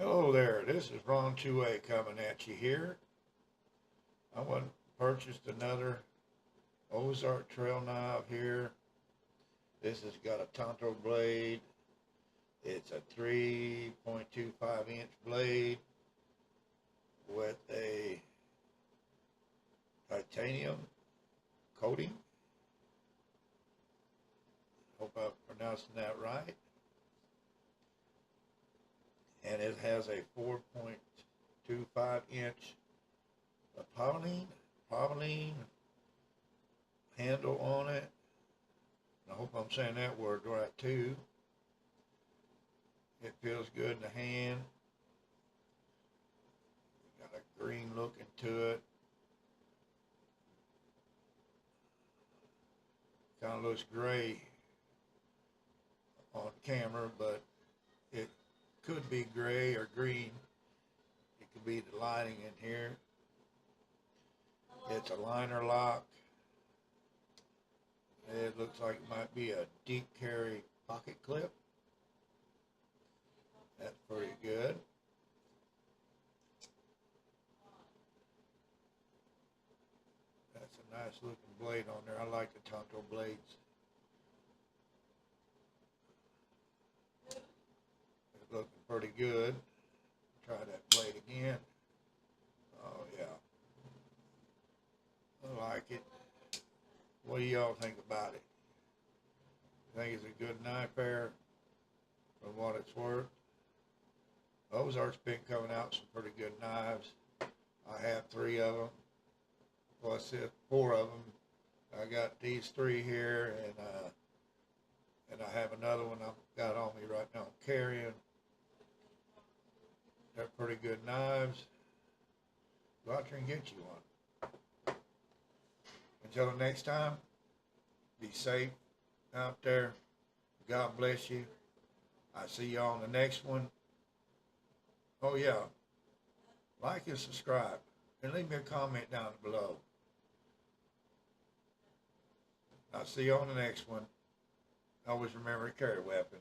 Hello there, this is Ron 2A coming at you here. I went and purchased another Ozark Trail knife here. This has got a Tonto blade. It's a 3.25 inch blade with a titanium coating. Hope I'm pronouncing that right. And it has a 4.25 inch pavilion handle on it. I hope I'm saying that word right too. It feels good in the hand. Got a green look into it. Kind of looks gray on camera, but it could be gray or green. It could be the lighting in here. It's a liner lock. It looks like it might be a deep carry pocket clip. That's pretty good. That's a nice looking blade on there. I like the Tonto blades. It's looking pretty good. Try that blade again. Oh yeah. I like it. What do y'all think about it? Think it's a good knife there for what it's worth? Ozark's been coming out some pretty good knives. I have 3 of them. Well, I said 4 of them. I got these 3 here, and I have another one I've got on me right now I'm carrying. They're pretty good knives. Go out there and get you one. Until the next time, be safe out there. God bless you. I see you on the next one. Oh yeah, like and subscribe, and leave me a comment down below. I'll see you on the next one. Always remember to carry a weapon.